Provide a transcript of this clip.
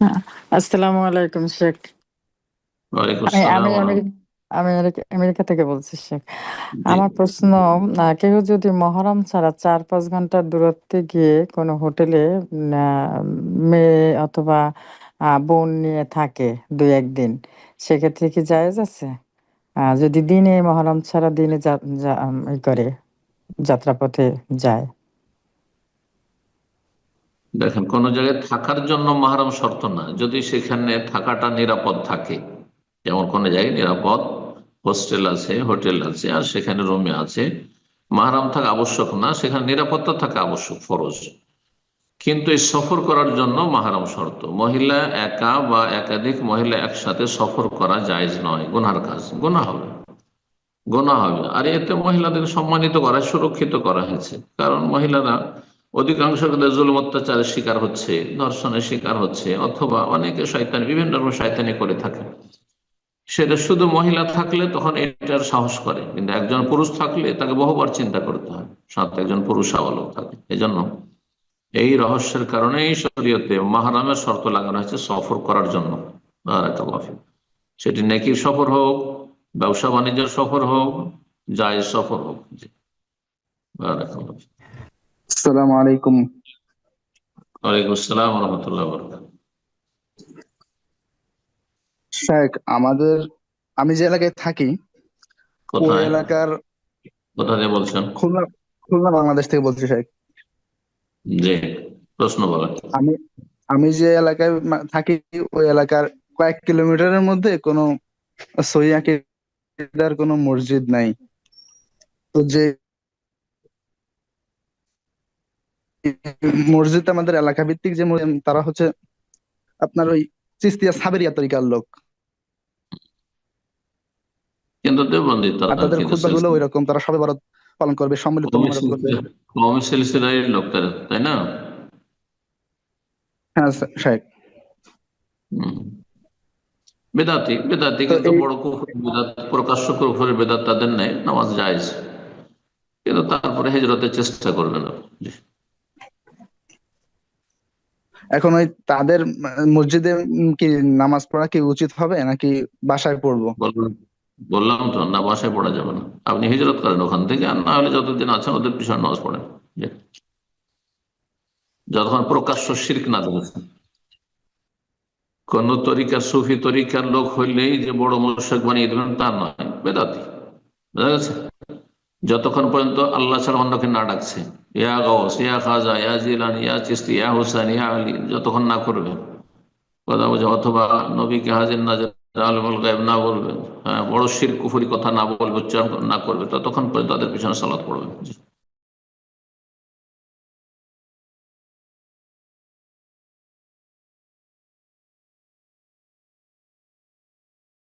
হ্যাঁ, আসসালামু আলাইকুম শেখ। ওয়ালাইকুম আমি আমি আসসালাম আমেরিকা আমি আমেরিকা থেকে বলছি শেখ। জি। আমার প্রশ্ন, কেউ যদি মহরম ছাড়া 4-5 ঘন্টার দূরত্বে গিয়ে কোনো হোটেলে মেয়ে অথবা বোন নিয়ে থাকে 2-1 দিন, সেক্ষেত্রে কি জায়েজ আছে? যদি দিনে মহরম ছাড়া দিনে করে যাত্রাপথে যায়। দেখেন, কোন জায়গায় থাকার জন্য মাহরাম শর্ত না, যদি সেখানে থাকাটা নিরাপদ থাকে। যেমন কোন জায়গায় নিরাপদ হোস্টেল আছে, হোটেল আছে, আর সেখানে রুমে আছে, মাহরাম থাকা আবশ্যক না, সেখানে নিরাপত্তা থাকা আবশ্যক, ফরজ। কিন্তু এই সফর করার জন্য মাহরাম শর্ত। মহিলা একা বা একাধিক মহিলা একসাথে সফর করা জায়েজ নয়, গুনহার কাজ, গুনাহ হবে, গোনা হবে। আর এতে মহিলাদের সম্মানিত করা, সুরক্ষিত করা হয়েছে। কারণ মহিলারা অধিকাংশ ক্ষেত্রে জুলুম অত্যাচারের শিকার হচ্ছে, ধর্ষণের শিকার হচ্ছে, অথবা অনেকে শয়তানি, বিভিন্ন রকম শয়তানি করে থাকে। সেটা শুধু মহিলা থাকলে তখন এটার সাহস করে, কিন্তু একজন পুরুষ থাকলে তাকে বহুবার চিন্তা করতে হয়, সাথে একজন পুরুষ আওয়ালক থাকে। এজন্য এই রহস্যের কারণেই শরীয়তে মাহরামের শর্ত লাগানো হয়েছে সফর করার জন্য। বারাকাল্লাহ ফিক। সেটি নেকির সফর হোক, ব্যবসা বাণিজ্যের সফর হোক, জায়েজ সফর হোক। জি, বারাকাল্লাহ ফিক। আসসালামু আলাইকুম। ওয়ালাইকুম আসসালাম রহমতুল্লাহ বরকাত। শেখ, আমি যে এলাকায় থাকি ওই কোথায়, এলাকার কোথা দিয়ে বলছেন? খুলনা খুলনা বাংলাদেশ থেকে বলছি শেখ। জি, প্রশ্ন বলেন। আমি আমি যে এলাকায় থাকি ওই এলাকার কয়েক কিলোমিটারের মধ্যে কোনো সহিহ আকীদার কোনো মসজিদ নাই। তো যে মসজিদ আমাদের এলাকা ভিত্তিক যে তারা হচ্ছে আপনার ওই চিস্তিয়া সাবেরিয়া তরিকার লোক। কিন্তু দেবন্দি আর তারা তাদের কিন্তু খুতবা গুলো ওই রকম, তারা সবে বরাত পালন করবে, সম্মিলিত মোনাজাত করবে। কওমি সিলসিলার লোক তারা, তাই না? হ্যাঁ শেখ। হম। বেদাতি, বেদাতি তো কিন্তু এই বড় কুফর, বেদাত, প্রকাশ্য কুফরের বেদাত তাদের নেই, নামাজ জায়েজ। কিন্তু তারপরে হিজরতের চেষ্টা করবেন আপনি। জি। এখন ওই তাদের মসজিদে কি নামাজ পড়া কি উচিত হবে নাকি বাসায় পড়বো? বললাম বললাম তো, না, বাসায় পড়া যাবে না। আপনি হিজরত করেন ওখান থেকে, আর না হলে যতদিন আছেন ওদের পিছনে নামাজ পড়েন। জি। যতক্ষণ প্রকাশ্য শিরক না দেখেছেন। কোন তরিকার, সুফি তরিকার লোক হইলেই যে বড় মুশরিক বানিয়ে দেবেন তা নয়, বেদাতি। বুঝা গেছে? যতক্ষণ পর্যন্ত আল্লাহ ছাড়া অন্যকে না ডাকছে, ইয়া গাউস, ইয়া খাজা, ইয়া জিলানি, ইয়া চিশতি, ইয়া হুসাইন, ইয়া আলী, যতক্ষণ না করবে কথা বোঝা, অথবা নবীকে হাজির নাজির, আলমুল গায়েব না বলবেন, হ্যাঁ, বড় শিরক কুফরি কথা না বলবে, উচ্চারণ না করবে, ততক্ষণ পর্যন্ত তাদের পিছনে সালাত পড়বে।